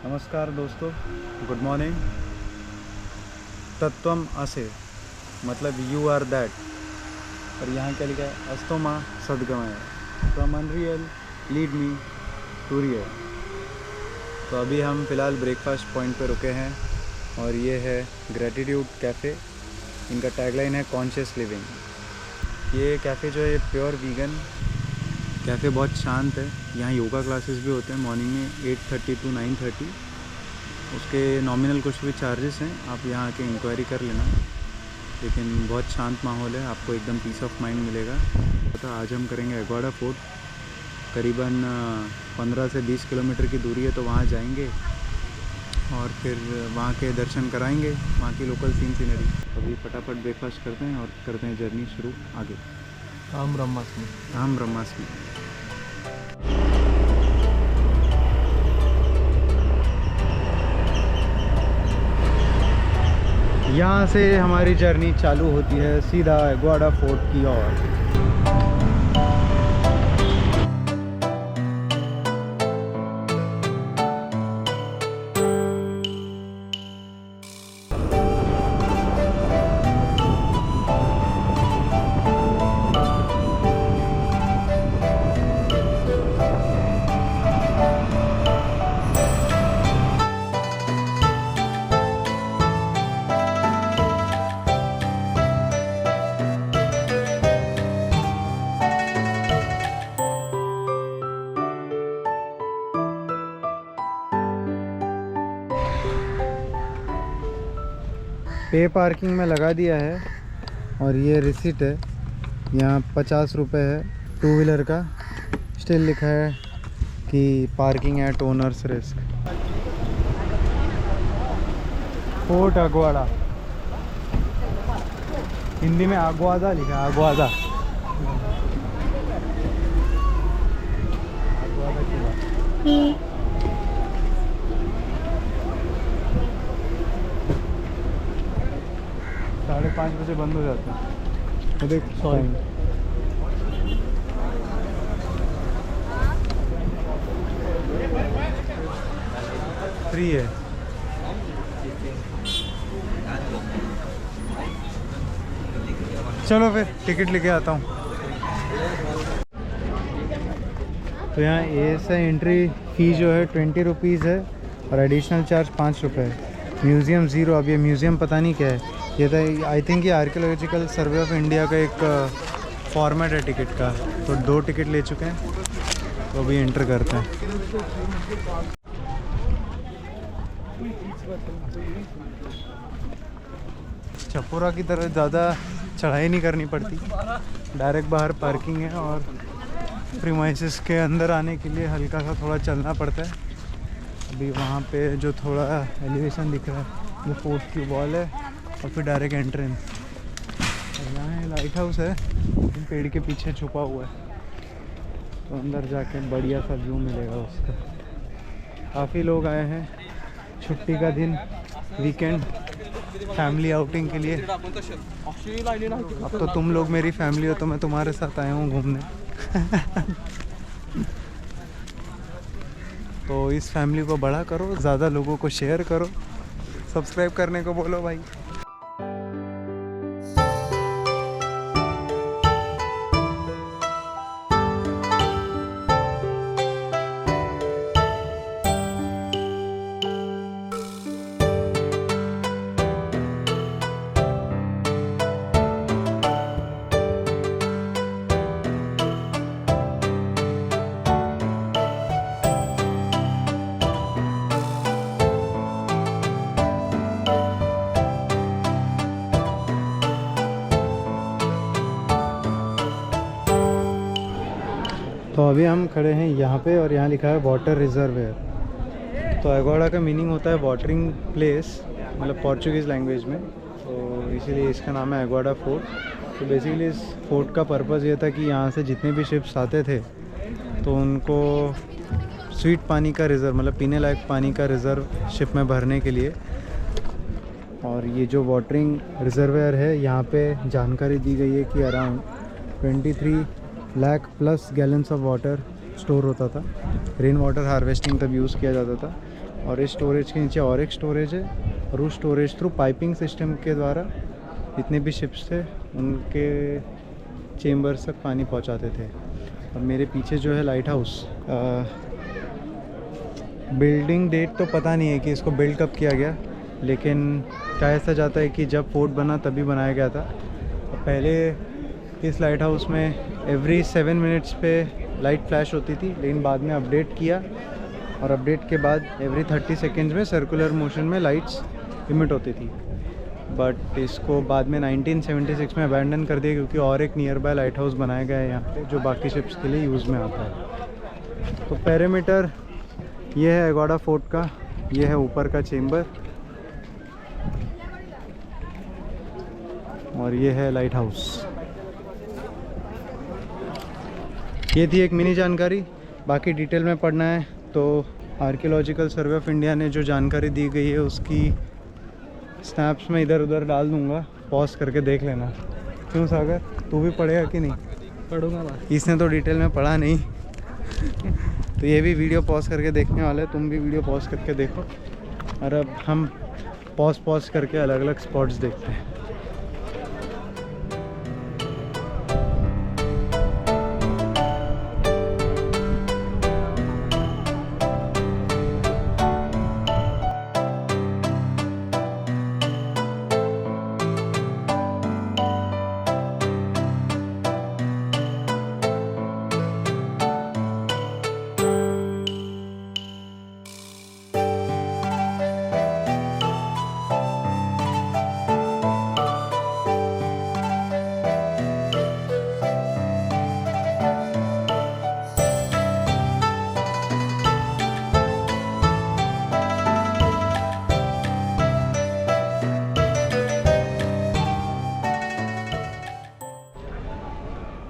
नमस्कार दोस्तों, good morning. तत्वम असे मतलब यू आर दैट, और यहाँ क्या लिखा है? अस्तो माँ सदगमय, from unreal lead me to real. तो अभी हम फ़िलहाल ब्रेकफास्ट पॉइंट पे रुके हैं और ये है ग्रेटिट्यूड कैफ़े। इनका टैगलाइन है कॉन्शियस लिविंग। ये कैफ़े जो है प्योर वीगन कैफ़े, बहुत शांत है। यहाँ योगा क्लासेस भी होते हैं मॉर्निंग में 8:30 to 9:30। उसके नॉमिनल कुछ भी चार्जेस हैं, आप यहाँ आके इंक्वायरी कर लेना। लेकिन बहुत शांत माहौल है, आपको एकदम पीस ऑफ माइंड मिलेगा। तो आज हम करेंगे एगोड़ा फोर्ट, करीबन 15 से 20 किलोमीटर की दूरी है। तो वहाँ जाएंगे और फिर वहाँ के दर्शन कराएंगे, वहाँ की लोकल सीनरी। अभी फटाफट ब्रेकफास्ट करते हैं और करते हैं जर्नी शुरू आगे। अहम ब्रह्मास्मि। यहाँ से हमारी जर्नी चालू होती है सीधा एगोड़ा फोर्ट की ओर। पे पार्किंग में लगा दिया है और ये रिसिट है। यहाँ 50 रुपये है टू व्हीलर का। स्टिल लिखा है कि parking at owner's risk. Fort Aguada, Hindi में अगवादा लिखा है, अगवादा। साढ़े 5 बजे बंद हो जाता है। तो देख, सॉरी, फ्री है। चलो फिर टिकट लेके आता हूँ। तो यहाँ ऐसा एंट्री फ़ी जो है 20 रुपीज़ है और एडिशनल चार्ज 5 रुपये है। Museum zero. अब ये म्यूज़ियम पता नहीं क्या है। ये था, आई थिंक ये आर्कियोलॉजिकल सर्वे ऑफ इंडिया का एक फॉर्मेट है टिकट का। तो 2 टिकट ले चुके हैं, तो अभी एंटर करते हैं। चपोरा की तरह ज़्यादा चढ़ाई नहीं करनी पड़ती, डायरेक्ट बाहर पार्किंग है। और प्रीमाइसेस के अंदर आने के लिए हल्का सा थोड़ा चलना पड़ता है। अभी वहाँ पे जो थोड़ा एलिवेशन दिख रहा है वो फोर्ट की वॉल है और फिर डायरेक्ट एंट्रेंस। और यहाँ लाइट हाउस है, पेड़ के पीछे छुपा हुआ है। तो अंदर जाके बढ़िया सा व्यू मिलेगा उसका। काफ़ी लोग आए हैं, छुट्टी का दिन, वीकेंड, फैमिली आउटिंग के लिए। अब तो तुम लोग मेरी फैमिली हो, तो मैं तुम्हारे साथ आया हूँ घूमने। तो इस फैमिली को बड़ा करो, ज़्यादा लोगों को शेयर करो, सब्सक्राइब करने को बोलो भाई। तो अभी हम खड़े हैं यहाँ पे और यहाँ लिखा है वाटर रिजर्वेयर। तो एगोड़ा का मीनिंग होता है वाटरिंग प्लेस, मतलब पोर्चुगीज़ लैंग्वेज में। तो इसीलिए इसका नाम है एगोड़ा फोर्ट। तो बेसिकली इस फोर्ट का पर्पज़ ये था कि यहाँ से जितने भी शिप्स आते थे तो उनको स्वीट पानी का रिज़र्व, मतलब पीने लायक पानी का रिज़र्व शिप में भरने के लिए। और ये जो वाटरिंग रिजर्वेयर है, यहाँ पे जानकारी दी गई है कि around 23 lakh plus gallons of water store होता था। रेन वाटर हार्वेस्टिंग तब यूज़ किया जाता था। और इस स्टोरेज के नीचे और एक स्टोरेज है, और उस स्टोरेज थ्रू पाइपिंग सिस्टम के द्वारा जितने भी शिप्स थे उनके चेम्बर्स तक पानी पहुंचाते थे। और मेरे पीछे जो है लाइट हाउस, बिल्डिंग डेट तो पता नहीं है कि इसको बिल्ड कब किया गया, लेकिन कहा ऐसा जाता है कि जब फोर्ट बना तभी बनाया गया था। पहले इस लाइट हाउस में एवरी 7 मिनट्स पे लाइट फ्लैश होती थी, लेकिन बाद में अपडेट किया, और अपडेट के बाद एवरी 30 सेकेंड्स में सर्कुलर मोशन में लाइट्स इमिट होती थी। बट इसको बाद में 1976 में अबैंडन कर दिया, क्योंकि और एक नियर बाय लाइट हाउस बनाया गया है यहाँ पे जो बाकी शिप्स के लिए यूज़ में आता है। तो पेरीमीटर ये है एगोडा फोर्ट का, ये है ऊपर का चेम्बर, और ये है लाइट हाउस। ये थी एक मिनी जानकारी। बाकी डिटेल में पढ़ना है तो आर्कियोलॉजिकल सर्वे ऑफ इंडिया ने जो जानकारी दी गई है उसकी स्नैप्स में इधर उधर डाल दूंगा, पॉज करके देख लेना। क्यों सागर, तू भी पढ़ेगा कि नहीं? पढ़ूंगा। इसने तो डिटेल में पढ़ा नहीं तो ये भी वीडियो पॉज करके देखने वाला है, तुम भी वीडियो पॉज करके देखो। और अब हम पॉज करके अलग अलग स्पॉट्स देखते हैं।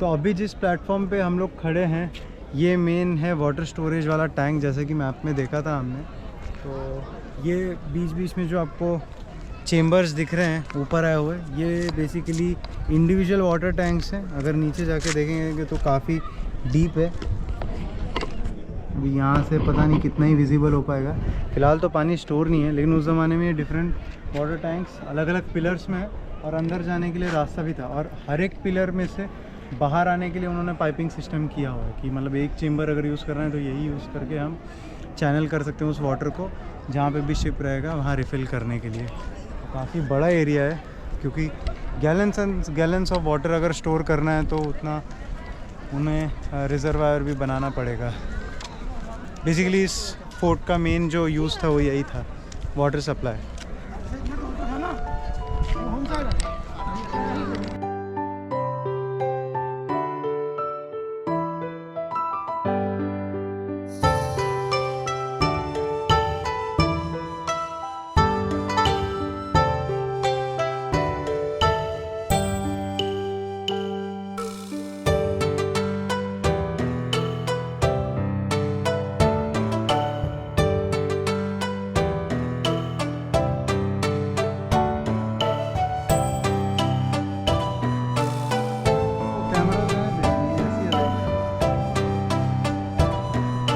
तो अभी जिस प्लेटफॉर्म पे हम लोग खड़े हैं ये मेन है वाटर स्टोरेज वाला टैंक, जैसे कि मैप में देखा था हमने। तो ये बीच बीच में जो आपको चेम्बर्स दिख रहे हैं ऊपर आए हुए, ये बेसिकली इंडिविजुअल वाटर टैंक्स हैं। अगर नीचे जाके देखेंगे तो काफ़ी डीप है। अभी यहाँ से पता नहीं कितना ही विजिबल हो पाएगा। फ़िलहाल तो पानी स्टोर नहीं है, लेकिन उस ज़माने में ये डिफरेंट वाटर टैंक्स अलग अलग पिलर्स में है, और अंदर जाने के लिए रास्ता भी था। और हर एक पिलर में से बाहर आने के लिए उन्होंने पाइपिंग सिस्टम किया हुआ है कि मतलब एक चेम्बर अगर यूज़ कर रहे हैं तो यही यूज़ करके हम चैनल कर सकते हैं उस वाटर को, जहाँ पे भी शिप रहेगा वहाँ रिफ़िल करने के लिए। तो काफ़ी बड़ा एरिया है, क्योंकि गैलन्स ऑफ वाटर अगर स्टोर करना है तो उतना उन्हें रिजर्वायर भी बनाना पड़ेगा। बेसिकली इस फोर्ट का मेन जो यूज़ था वो यही था, वाटर सप्लाई।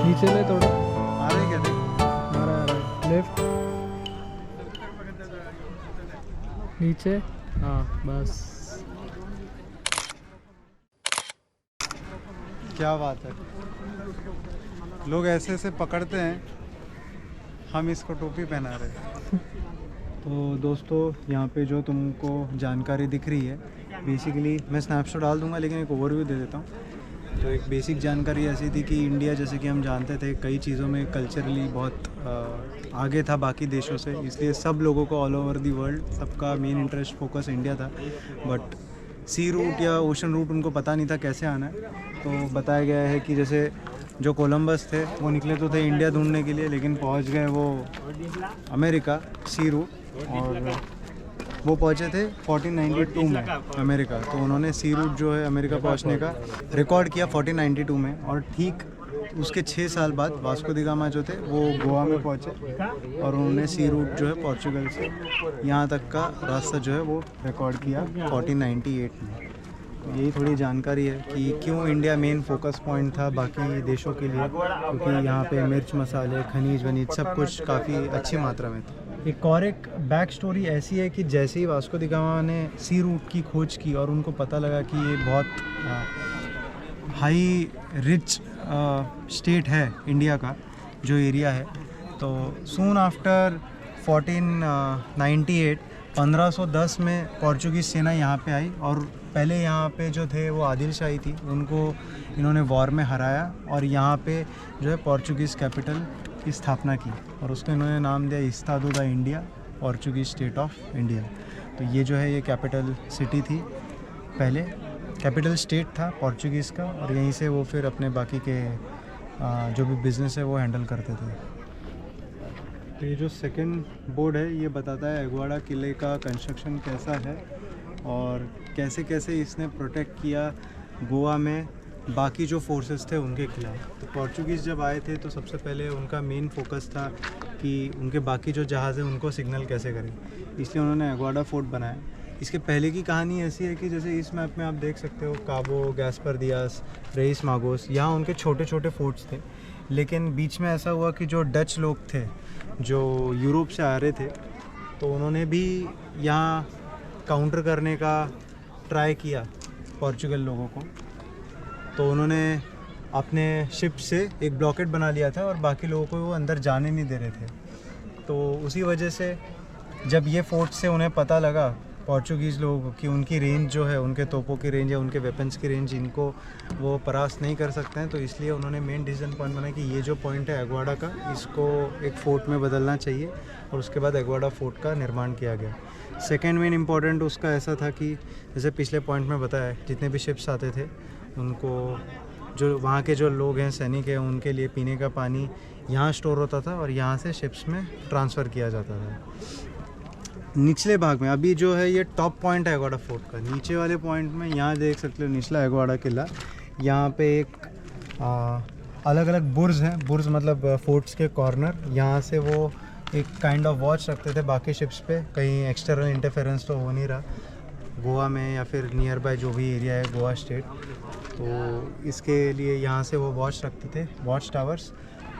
नीचे ले थोड़ा, आ रहा है क्या? देख आ रहा है लेफ्ट नीचे, हाँ बस। क्या बात है, लोग ऐसे ऐसे पकड़ते हैं, हम इसको टोपी पहना रहे हैं। तो दोस्तों यहाँ पे जो तुमको जानकारी दिख रही है, बेसिकली मैं स्नैपशॉट डाल दूंगा, लेकिन एक ओवरव्यू दे देता हूँ। तो एक बेसिक जानकारी ऐसी थी कि इंडिया, जैसे कि हम जानते थे, कई चीज़ों में कल्चरली बहुत आगे था बाकी देशों से, इसलिए सब लोगों को ऑल ओवर दी वर्ल्ड सबका मेन इंटरेस्ट फोकस इंडिया था। बट सी रूट या ओशन रूट उनको पता नहीं था कैसे आना है। तो बताया गया है कि जैसे जो कोलंबस थे वो निकले तो थे इंडिया ढूंढने के लिए, लेकिन पहुंच गए वो अमेरिका सी रूट, और वो पहुंचे थे 1492 में अमेरिका। तो उन्होंने सी रूट जो है अमेरिका पहुंचने का रिकॉर्ड किया 1492 में, और ठीक उसके 6 साल बाद वास्को डी गामा जो थे वो गोवा में पहुंचे, और उन्होंने सी रूट जो है पोर्चुगल से यहाँ तक का रास्ता जो है वो रिकॉर्ड किया 1498 में। यही थोड़ी जानकारी है कि क्यों इंडिया मेन फोकस पॉइंट था बाकी देशों के लिए, क्योंकि यहाँ पे मिर्च मसाले खनिज वनीज सब कुछ काफ़ी अच्छी मात्रा में था। एक और एक बैक स्टोरी ऐसी है कि जैसे ही वास्को डी गामा ने सी रूट की खोज की और उनको पता लगा कि ये बहुत हाई रिच स्टेट है इंडिया का जो एरिया है, तो सून आफ्टर 1498 1510 में पोर्चुगीज़ सेना यहाँ पे आई और पहले यहाँ पे जो थे वो आदिल शाही थी, उनको इन्होंने वॉर में हराया और यहाँ पे जो है पोर्चुगीज़ कैपिटल की स्थापना की और उसको इन्होंने नाम दिया इस्तादो दा India, Portuguese state of India. तो ये जो है ये कैपिटल सिटी थी, पहले कैपिटल स्टेट था पोर्चुगीज़ का, और यहीं से वो फिर अपने बाकी के जो भी बिज़नेस है वो हैंडल करते थे। तो ये जो सेकंड बोर्ड है ये बताता है एग्वाड़ा किले का कंस्ट्रक्शन कैसा है और कैसे कैसे इसने प्रोटेक्ट किया गोवा में बाकी जो फोर्सेस थे उनके खिलाफ। तो पोर्चुगीज़ जब आए थे तो सबसे पहले उनका मेन फोकस था कि उनके बाकी जो जहाज़ हैं उनको सिग्नल कैसे करें, इसलिए उन्होंने एग्वाड़ा फोर्ट बनाया। इसके पहले की कहानी ऐसी है कि जैसे इस मैप में आप देख सकते हो काबो, गैस्पर दियास, रेइस मागोस, यहाँ उनके छोटे छोटे फोर्ट्स थे, लेकिन बीच में ऐसा हुआ कि जो डच लोग थे जो यूरोप से आ रहे थे तो उन्होंने भी यहाँ काउंटर करने का ट्राई किया पोर्चुगल लोगों को, तो उन्होंने अपने शिप से एक ब्लॉकेट बना लिया था और बाकी लोगों को वो अंदर जाने नहीं दे रहे थे। तो उसी वजह से जब ये फोर्ट से उन्हें पता लगा पोर्चुगीज़ लोगों को कि उनकी रेंज जो है, उनके तोपों की रेंज या उनके वेपन्स की रेंज, इनको वो परास्त नहीं कर सकते हैं, तो इसलिए उन्होंने मेन डिसीजन पॉइंट बनाया कि ये जो पॉइंट है एग्वाड़ा का, इसको एक फ़ोर्ट में बदलना चाहिए और उसके बाद एग्वाड़ा फोर्ट का निर्माण किया गया। सेकेंड मेन इम्पॉर्टेंट उसका ऐसा था कि जैसे पिछले पॉइंट में बताया, जितने भी शिप्स आते थे उनको जो वहाँ के जो लोग हैं, सैनिक हैं, उनके लिए पीने का पानी यहाँ स्टोर होता था और यहाँ से शिप्स में ट्रांसफ़र किया जाता था। निचले भाग में अभी जो है ये टॉप पॉइंट है एग्वाड़ा फोर्ट का, नीचे वाले पॉइंट में यहाँ देख सकते हो निचला एग्वाड़ा किला। यहाँ पे एक अलग अलग बुर्ज हैं, बुर्ज मतलब फोर्ट्स के कॉर्नर, यहाँ से वो एक काइंड ऑफ वॉच रखते थे बाकी शिप्स पे, कहीं एक्सटर्नल इंटरफेरेंस तो हो नहीं रहा गोवा में या फिर नियर बाय जो भी एरिया है गोवा स्टेट, तो इसके लिए यहाँ से वो वॉच रखते थे, वॉच टावर्स।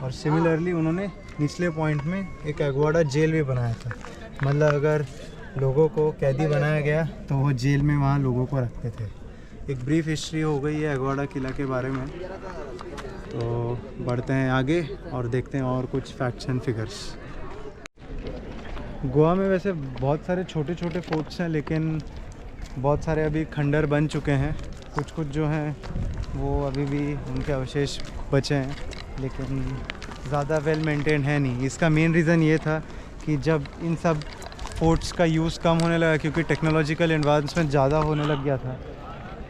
और सिमिलरली उन्होंने निचले पॉइंट में एक एग्वाड़ा जेल भी बनाया था, मतलब अगर लोगों को कैदी बनाया गया तो वो जेल में वहाँ लोगों को रखते थे। एक ब्रीफ हिस्ट्री हो गई है एग्वाड़ा किला के बारे में, तो बढ़ते हैं आगे और देखते हैं और कुछ फैक्ट्स एंड फिगर्स। गोवा में वैसे बहुत सारे छोटे छोटे फोर्ट्स हैं, लेकिन बहुत सारे अभी खंडर बन चुके हैं, कुछ कुछ जो हैं वो अभी भी उनके अवशेष बचे हैं, लेकिन ज़्यादा वेल मेंटेन है नहीं। इसका मेन रीज़न ये था कि जब इन सब फोर्ट्स का यूज़ कम होने लगा, क्योंकि टेक्नोलॉजिकल एडवांसमेंट ज़्यादा होने लग गया था,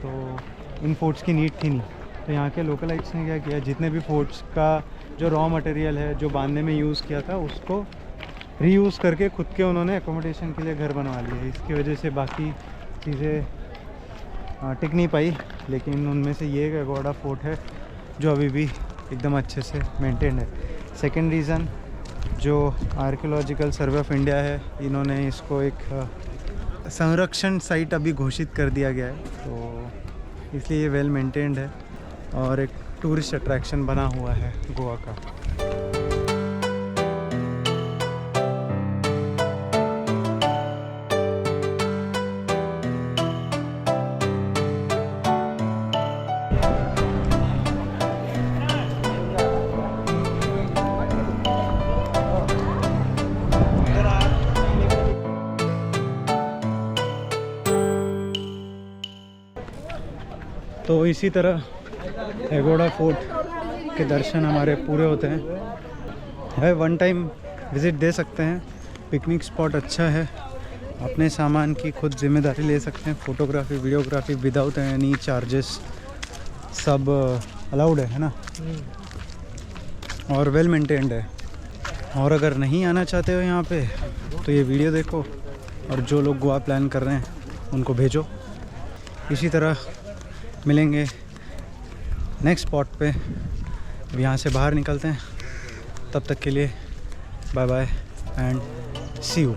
तो इन फोर्ट्स की नीड थी नहीं। तो यहाँ के लोकलाइट्स ने क्या किया, जितने भी फोर्ट्स का जो रॉ मटेरियल है जो बांधने में यूज़ किया था उसको रीयूज़ करके खुद के उन्होंने एकोमोडेशन के लिए घर बनवा लिए। इसकी वजह से बाकी चीज़ें टिक नहीं पाई, लेकिन उनमें से ये एक एग्वाड़ा फोर्ट है जो अभी भी एकदम अच्छे से मेंटेन है। सेकंड रीज़न जो आर्कियोलॉजिकल सर्वे ऑफ इंडिया है, इन्होंने इसको एक संरक्षण साइट अभी घोषित कर दिया गया है, तो इसलिए ये वेल मेंटेन्ड है और एक टूरिस्ट अट्रैक्शन बना हुआ है गोवा का। तो इसी तरह एग्वाड़ा फोर्ट के दर्शन हमारे पूरे होते हैं। है वन टाइम विज़िट दे सकते हैं, पिकनिक स्पॉट अच्छा है, अपने सामान की खुद जिम्मेदारी ले सकते हैं, photography videography without any charges सब अलाउड है ना, और वेल मेंटेन्ड है। और अगर नहीं आना चाहते हो यहाँ पे तो ये वीडियो देखो और जो लोग गोवा प्लान कर रहे हैं उनको भेजो। इसी तरह मिलेंगे नेक्स्ट स्पॉट पे, अब यहाँ से बाहर निकलते हैं, तब तक के लिए bye bye and see you.